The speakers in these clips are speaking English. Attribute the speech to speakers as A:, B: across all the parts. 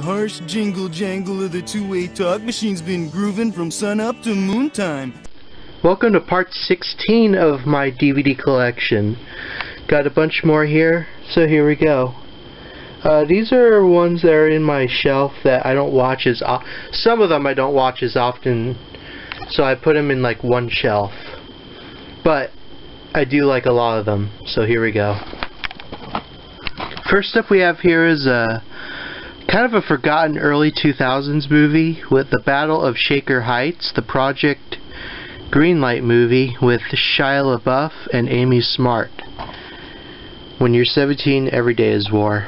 A: harsh jingle jangle of the two-way talk machine's been grooving from sun up to moon time.
B: Welcome to part 16 of my DVD collection. Got a bunch more here, so here we go. These are ones that are in my shelf that I don't watch as often. Some of them I don't watch as often, so I put them in like one shelf. But I do like a lot of them, so here we go. First up we have here is a kind of a forgotten early 2000s movie with the Battle of Shaker Heights, the Project Greenlight movie with Shia LaBeouf and Amy Smart. When you're 17, every day is war.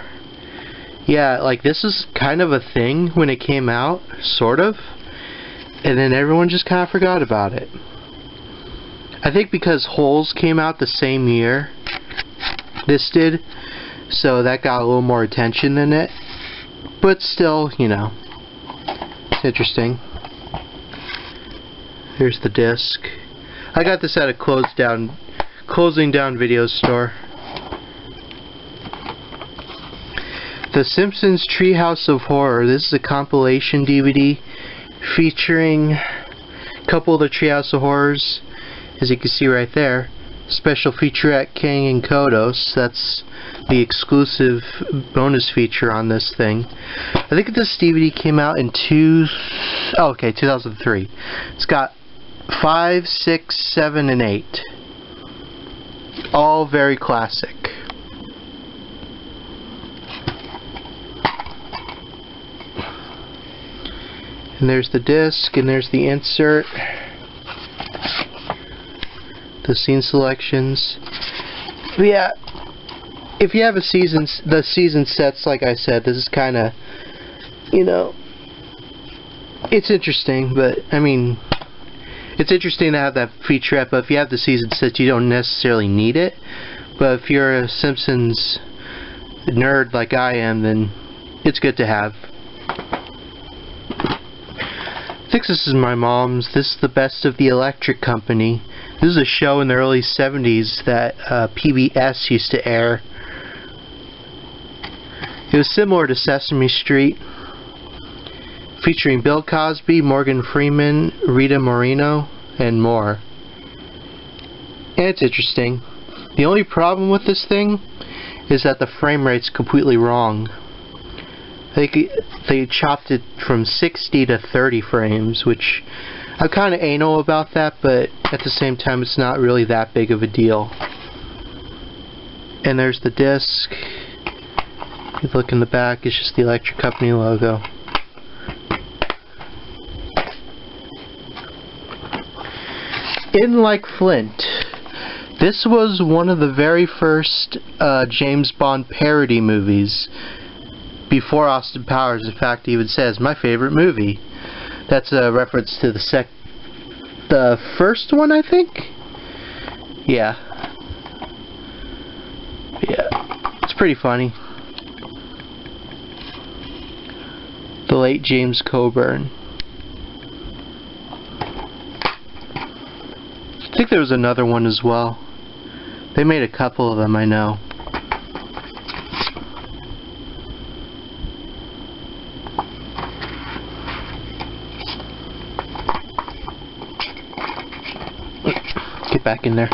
B: Yeah, like this is kind of a thing when it came out, sort of, and then everyone just kind of forgot about it. I think because Holes came out the same year this did, so that got a little more attention than it. But still, you know, it's interesting. Here's the disc. I got this at a closing down video store. The Simpsons Treehouse of Horror. This is a compilation DVD featuring a couple of the Treehouse of Horrors, as you can see right there. Special featurette King and Kodos. That's the exclusive bonus feature on this thing. I think this DVD came out in 2003. It's got 5, 6, 7, and 8. All very classic. And there's the disc, and there's the insert. The scene selections. But yeah, if you have the season sets, like I said, this is kind of, you know, it's interesting, but I mean, it's interesting to have that featurette, but if you have the season sets, you don't necessarily need it. But if you're a Simpsons nerd like I am, then it's good to have. I think this is my mom's. This is the Best of the Electric Company. This is a show in the early 70s that PBS used to air. It was similar to Sesame Street, featuring Bill Cosby, Morgan Freeman, Rita Moreno, and more. And it's interesting. The only problem with this thing is that the frame rate's completely wrong. They chopped it from 60 to 30 frames, which I'm kind of anal about that, but at the same time it's not really that big of a deal. And there's the disc. If you look in the back, it's just the Electric Company logo. In Like Flint. This was one of the very first James Bond parody movies. Before Austin Powers, in fact, even says, my favorite movie. That's a reference to the first one, I think? Yeah. Yeah. It's pretty funny. The late James Coburn. I think there was another one as well. They made a couple of them, I know. Get back in there.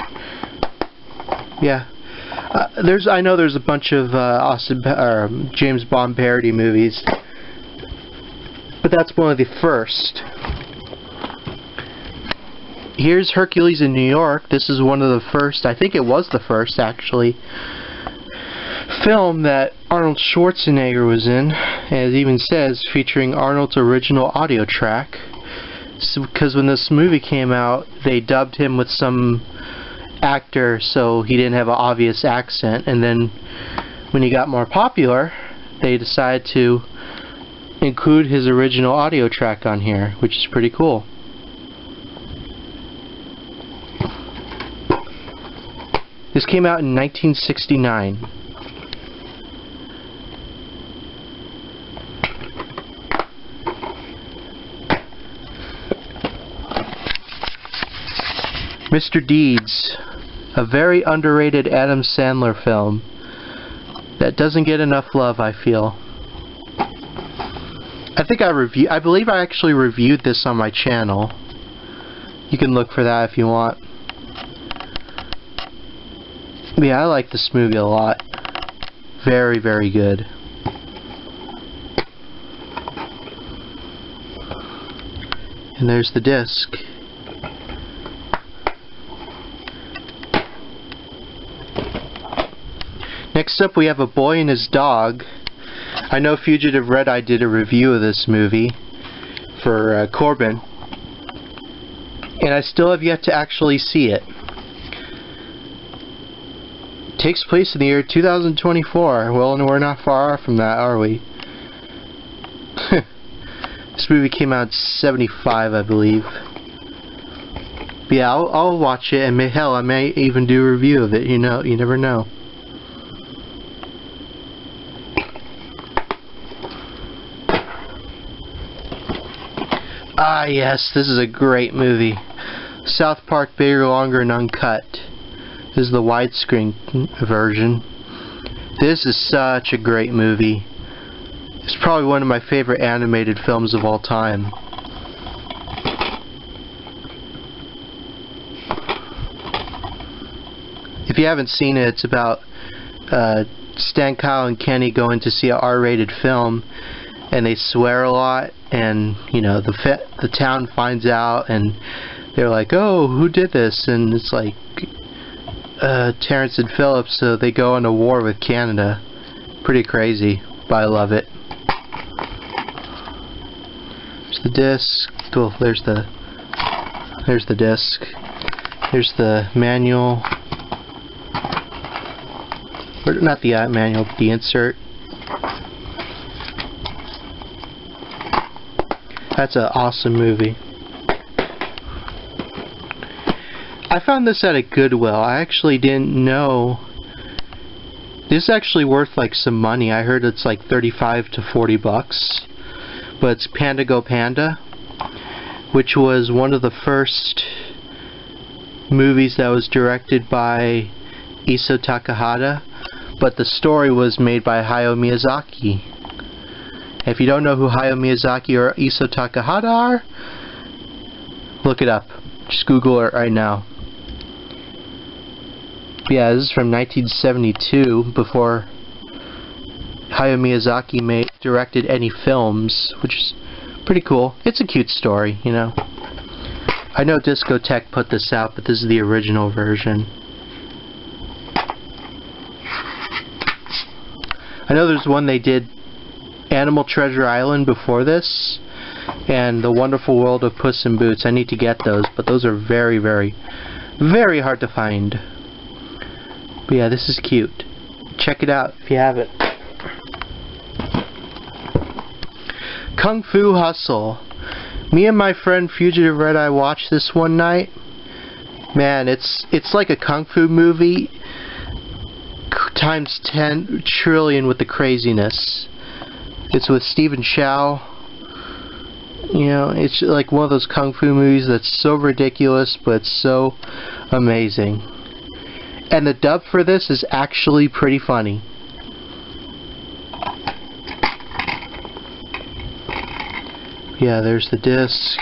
B: Yeah. I know there's a bunch of James Bond parody movies, but that's one of the first. Here's Hercules in New York. This is one of the first, I think it was the first actually, film that Arnold Schwarzenegger was in, as it even says, featuring Arnold's original audio track. Because when this movie came out, they dubbed him with some actor so he didn't have an obvious accent, and then when he got more popular, they decided to include his original audio track on here, which is pretty cool. This came out in 1969. Mr. Deeds, a very underrated Adam Sandler film that doesn't get enough love, I feel. I believe I actually reviewed this on my channel. You can look for that if you want. Yeah, I like this movie a lot. Very, very good. And there's the disc. Next up we have A Boy and His Dog. I know Fugitive Red Eye did a review of this movie for Corbin, and I still have yet to actually see it. It takes place in the year 2024. Well, and we're not far off from that, are we? This movie came out in 75, I believe. But yeah, I'll watch it, and hell, I may even do a review of it. You know, you never know. Ah, yes, this is a great movie. South Park Bigger, Longer, and Uncut. This is the widescreen version. This is such a great movie. It's probably one of my favorite animated films of all time. If you haven't seen it, it's about Stan, Kyle, and Kenny going to see an R-rated film, and they swear a lot, and you know the town finds out, and they're like, "Oh, who did this?" And it's like Terrence and Philip, so they go on a war with Canada. Pretty crazy, but I love it. There's the disc. Oh, there's the disc. Here's the manual. Or not the manual, but the insert. That's an awesome movie. I found this at a Goodwill. I actually didn't know. This is actually worth like some money. I heard it's like 35 to 40 bucks. But it's Panda Go Panda, which was one of the first movies that was directed by Isao Takahata, but the story was made by Hayao Miyazaki. If you don't know who Hayao Miyazaki or Isao Takahata are, look it up. Just Google it right now. Yeah, this is from 1972, before Hayao Miyazaki directed any films, which is pretty cool. It's a cute story, you know. I know Discotheque put this out, but this is the original version. I know there's one they did, Animal Treasure Island, before this, and The Wonderful World of Puss in Boots. I need to get those, but those are very, very, very hard to find. But yeah, this is cute. Check it out if you haven't. Kung Fu Hustle. Me and my friend Fugitive Red Eye watched this one night. Man, it's like a kung fu movie times 10 trillion with the craziness. It's with Stephen Chow. You know, it's like one of those kung fu movies that's so ridiculous, but so amazing. And the dub for this is actually pretty funny. Yeah, there's the disc.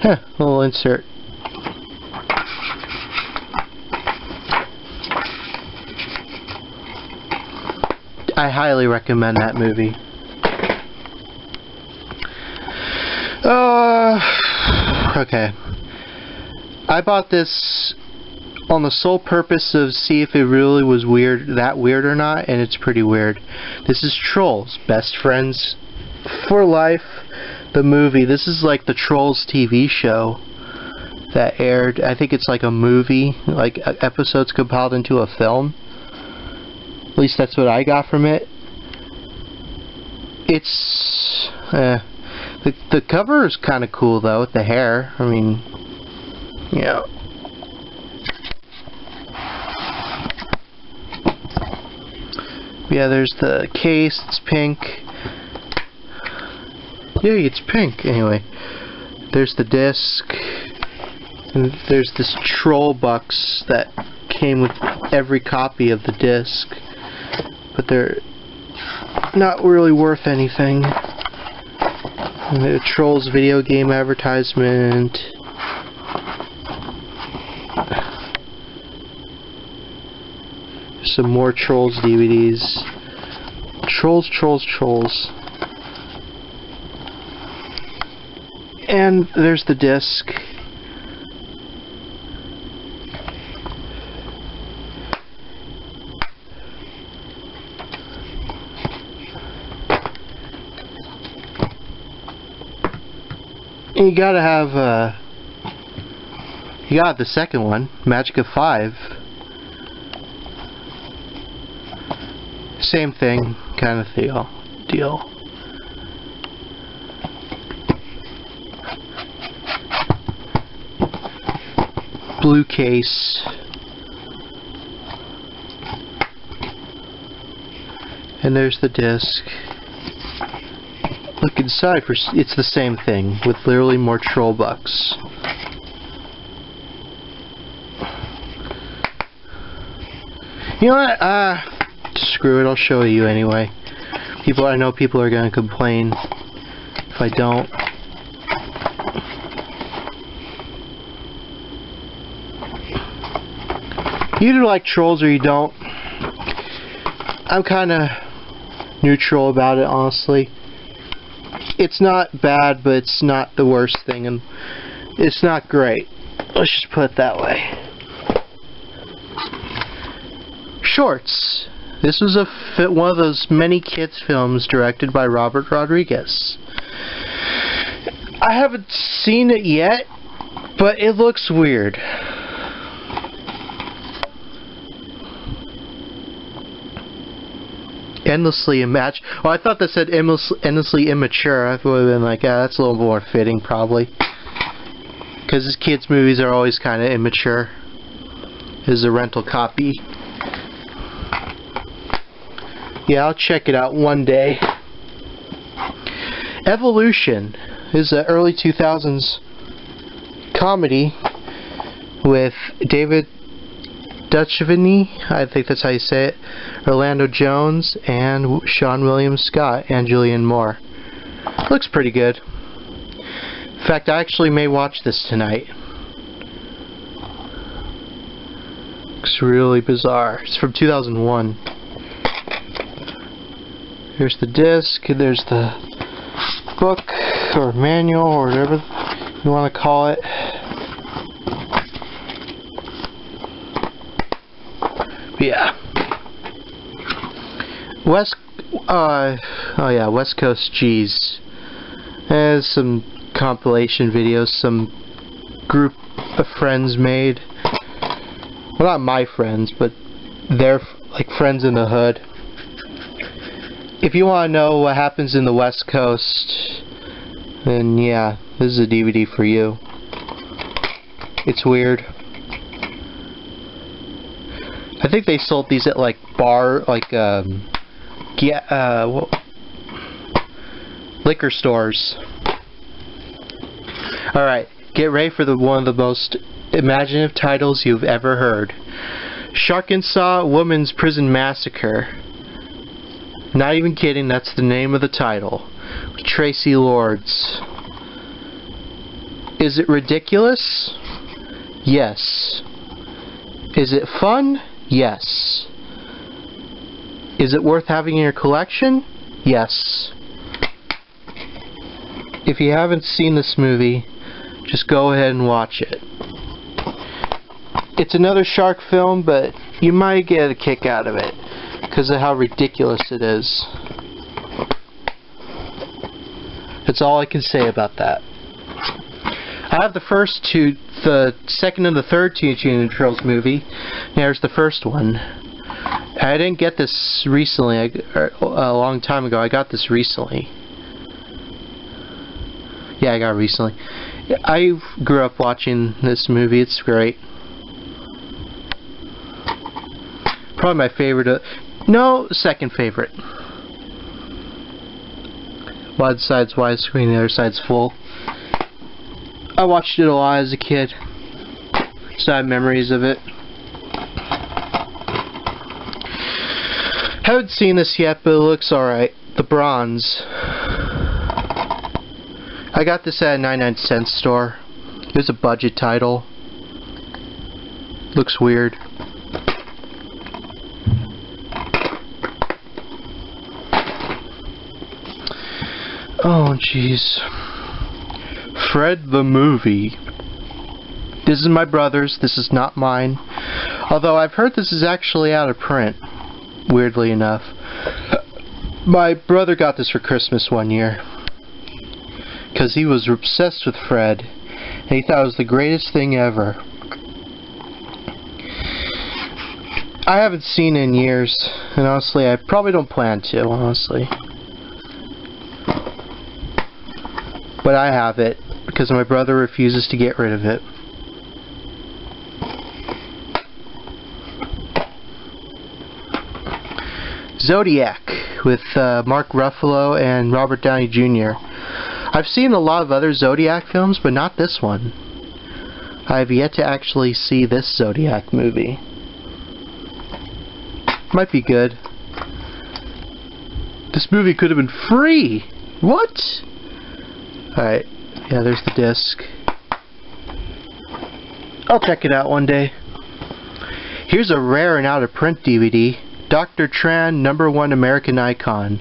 B: Huh, little insert. I highly recommend that movie. Okay. I bought this on the sole purpose of see if it really was that weird or not, and it's pretty weird. This is Trolls, Best Friends for Life, the movie. This is like the Trolls TV show that aired. I think it's like a movie, like episodes compiled into a film. At least that's what I got from it. It's the cover is kind of cool though, with the hair. I mean, yeah. Yeah, there's the case. It's pink. Yay, it's pink. Anyway, there's the disc. And there's this troll box that came with every copy of the disc, but they're not really worth anything. And the Trolls video game advertisement. Some more Trolls DVDs. Trolls, Trolls, Trolls. And there's the disc. And you gotta have, you got the second one, Magic of 5. Same thing, kind of deal. Blue case. And there's the disc. Look inside for it's the same thing with literally more troll bucks. You know what? Screw it. I'll show you anyway. I know people are gonna complain if I don't. You either like Trolls or you don't. I'm kind of neutral about it, honestly. It's not bad, but it's not the worst thing, and it's not great. Let's just put it that way. Shorts. This was one of those many kids films directed by Robert Rodriguez. I haven't seen it yet, but it looks weird. Endlessly immature. Well, I thought that said endlessly immature. I would have been like, yeah, that's a little more fitting, probably. Because kids' movies are always kind of immature. This is a rental copy. Yeah, I'll check it out one day. Evolution is an early 2000s comedy with David Duchovny, I think that's how you say it, Orlando Jones, and Sean William Scott, and Julianne Moore. Looks pretty good. In fact, I actually may watch this tonight. Looks really bizarre. It's from 2001. Here's the disc, there's the book, or manual, or whatever you want to call it. Yeah. West Coast G's. There's some compilation videos some group of friends made. Well, not my friends, but their like friends in the hood. If you want to know what happens in the West Coast, then yeah, this is a DVD for you. It's weird. I think they sold these at like liquor stores. Alright, get ready for one of the most imaginative titles you've ever heard. Sharkensaw Woman's Prison Massacre. Not even kidding, that's the name of the title. Tracy Lords. Is it ridiculous? Yes. Is it fun? Yes. Is it worth having in your collection? Yes. If you haven't seen this movie, just go ahead and watch it. It's another shark film, but you might get a kick out of it because of how ridiculous it is. That's all I can say about that. I have the first two, the second and the third Teenage Mutant Ninja Turtles movie. There's the first one. I didn't get this recently, a long time ago. I got this recently. Yeah, I got it recently. I grew up watching this movie. It's great. Probably my favorite. No, second favorite. One side's widescreen, the other side's full. I watched it a lot as a kid, so I have memories of it. Haven't seen this yet, but it looks alright. The Bronze. I got this at a 99-cent store. It was a budget title. Looks weird. Oh, jeez. Fred the Movie. This is my brother's. This is not mine. Although I've heard this is actually out of print. Weirdly enough. My brother got this for Christmas one year. Because he was obsessed with Fred. And he thought it was the greatest thing ever. I haven't seen it in years. And honestly, I probably don't plan to, honestly. But I have it. Because my brother refuses to get rid of it. Zodiac with Mark Ruffalo and Robert Downey Jr. I've seen a lot of other Zodiac films, but not this one. I have yet to actually see this Zodiac movie. Might be good. This movie could have been free! What? Alright, yeah, there's the disc. I'll check it out one day. Here's a rare and out-of-print DVD. Dr. Tran, #1 American Icon.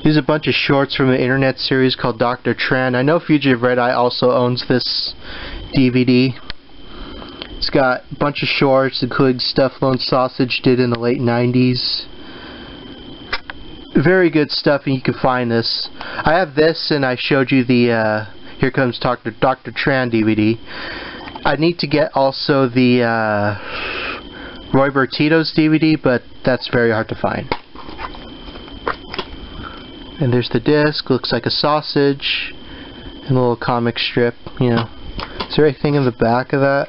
B: These are a bunch of shorts from an internet series called Dr. Tran. I know Fugitive Red Eye also owns this DVD. It's got a bunch of shorts, including stuff Lone Sausage did in the late 90s. Very good stuff, and you can find this. I have this, and I showed you the Here Comes Dr. Tran DVD. I need to get also the Roy Bertito's DVD, but that's very hard to find. And there's the disc. Looks like a sausage and a little comic strip. You know, is there anything in the back of that?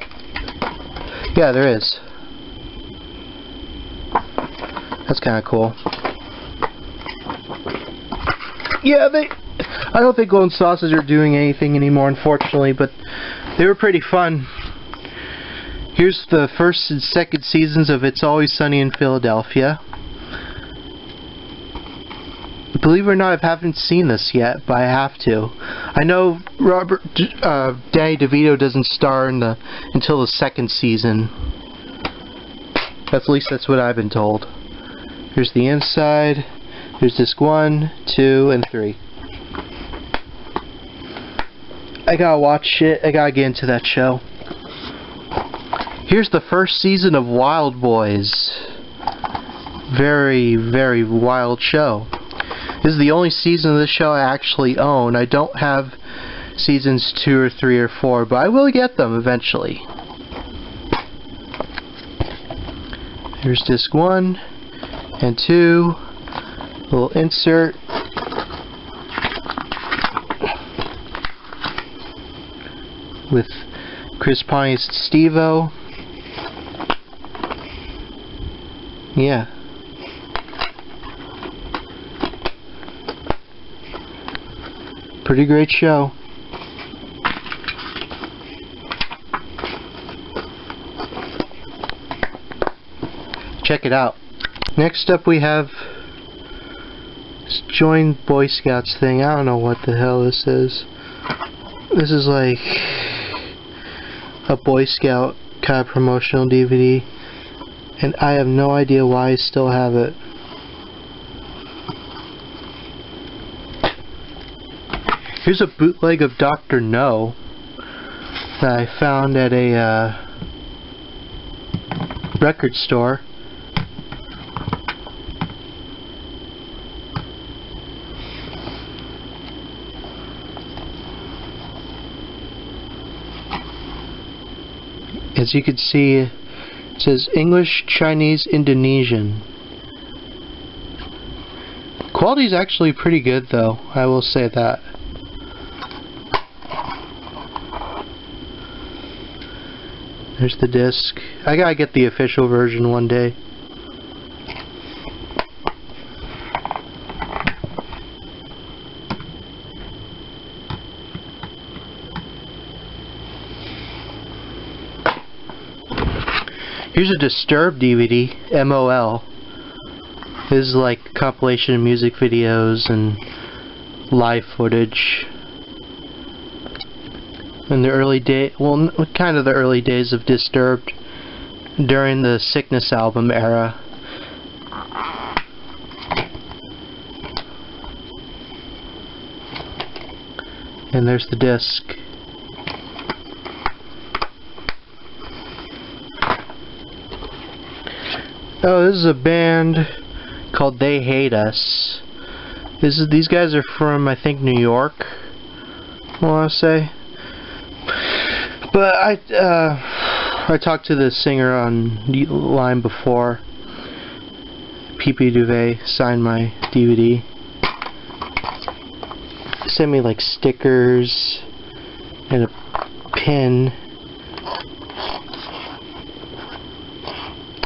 B: Yeah, there is. That's kind of cool. Yeah, I don't think Lone Sausage are doing anything anymore, unfortunately, but they were pretty fun. Here's the first and second seasons of It's Always Sunny in Philadelphia. Believe it or not, I haven't seen this yet, but I have to. I know Danny DeVito doesn't star until the second season. At least that's what I've been told. Here's the inside. Here's disc 1, 2, and 3. I gotta watch it. I gotta get into that show. Here's the first season of Wild Boys. Very, very wild show. This is the only season of this show I actually own. I don't have seasons 2 or 3 or 4, but I will get them eventually. Here's disc 1 and 2. Little insert. With Chris Pine's Steve-O. Yeah. Pretty great show. Check it out. Next up we have this Join Boy Scouts thing. I don't know what the hell this is. This is like a Boy Scout kind of promotional DVD, and I have no idea why I still have it. Here's a bootleg of Dr. No that I found at a record store. As you can see, it says English, Chinese, Indonesian. Quality's actually pretty good though, I will say that. There's the disc. I gotta get the official version one day. Here's a Disturbed DVD, MOL. This is like a compilation of music videos and live footage. In the early well, kind of the early days of Disturbed, during the Sickness album era. And there's the disc. Oh, this is a band called They Hate Us. These guys are from, I think, New York, I want to say. But I talked to the singer on line before. P.P. Duvet signed my DVD. Sent me like stickers and a pin.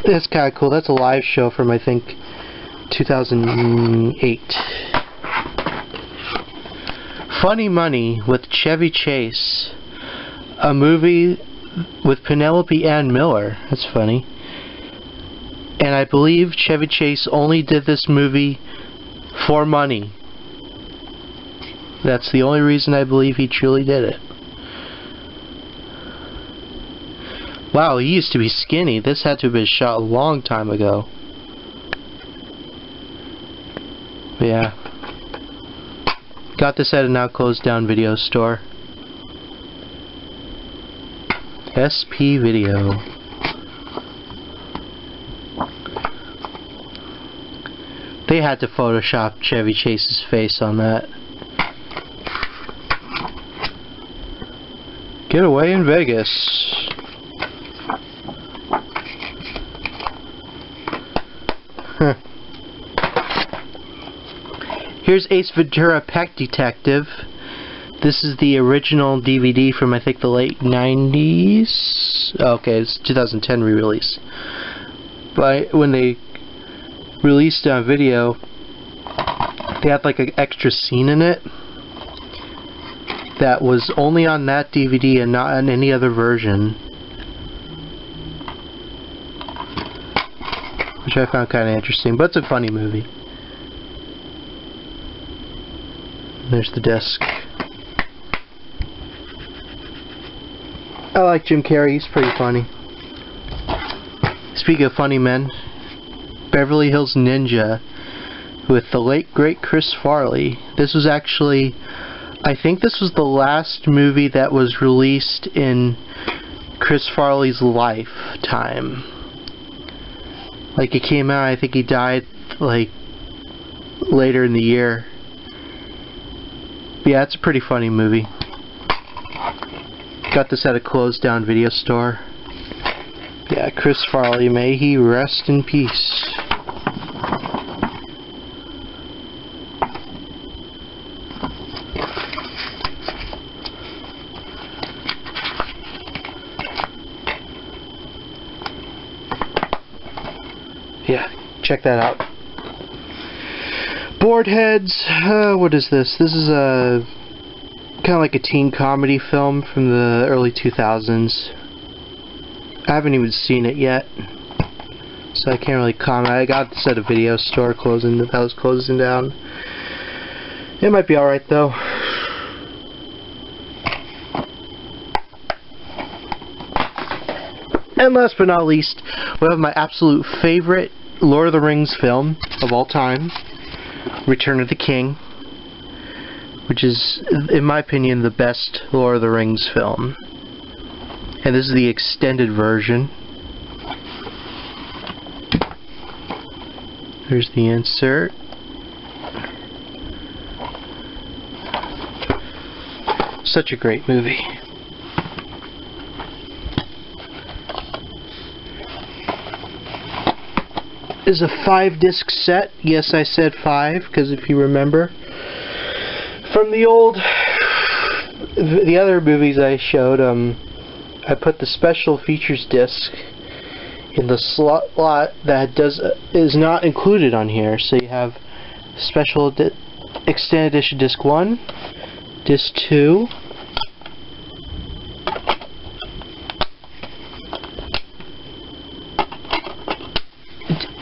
B: That's kind of cool. That's a live show from, I think, 2008. Funny Money with Chevy Chase. A movie with Penelope Ann Miller. That's funny. And I believe Chevy Chase only did this movie for money. That's the only reason I believe he truly did it. Wow, he used to be skinny. This had to have been shot a long time ago. But yeah. Got this at a now closed down video store. SP Video. They had to Photoshop Chevy Chase's face on that. Getaway in Vegas. Huh. Here's Ace Ventura Pet Detective. This is the original DVD from, I think, the late 90s. Oh, okay, it's 2010 re-release. But when they released on video, they had like an extra scene in it that was only on that DVD and not on any other version, which I found kind of interesting, but it's a funny movie. There's the disc. I like Jim Carrey, he's pretty funny. Speaking of funny men, Beverly Hills Ninja with the late great Chris Farley. This was actually, I think this was the last movie that was released in Chris Farley's lifetime. Like, it came out, I think he died like later in the year. But yeah, it's a pretty funny movie. Got this at a closed down video store. Yeah, Chris Farley, may he rest in peace. Yeah, check that out. Boardheads. What is this? This is a kind of like a teen comedy film from the early 2000s. I haven't even seen it yet, so I can't really comment. I got this at a video store that was closing down. It might be alright though. And last but not least, we have my absolute favorite Lord of the Rings film of all time, Return of the King, which is, in my opinion, the best Lord of the Rings film. And this is the extended version. There's the insert. Such a great movie. This is a 5-disc set. Yes, I said 5, because if you remember from the other movies I showed, I put the special features disc in the slot that is not included on here. So you have special extended edition disc 1, disc 2,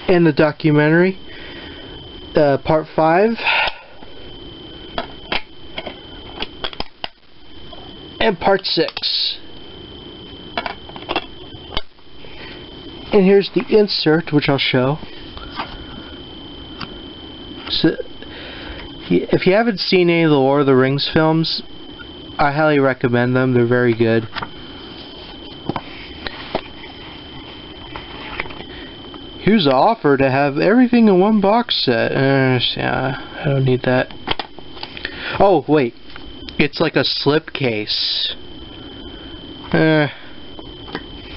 B: and the documentary. part 5. And part 6. And here's the insert, which I'll show. So, if you haven't seen any of the Lord of the Rings films, I highly recommend them. They're very good. Here's an offer to have everything in one box set. Yeah, I don't need that. Oh, wait. It's like a slip case. I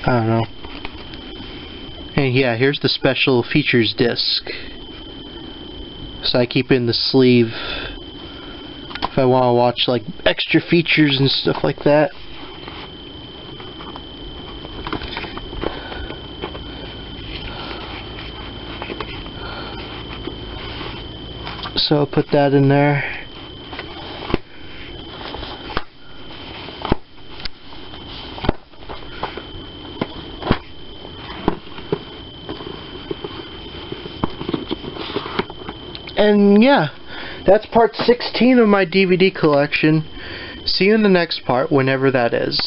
B: don't know. And yeah, here's the special features disc. So I keep in the sleeve if I want to watch like extra features and stuff like that. So I'll put that in there. And yeah, that's part 16 of my DVD collection. See you in the next part, whenever that is.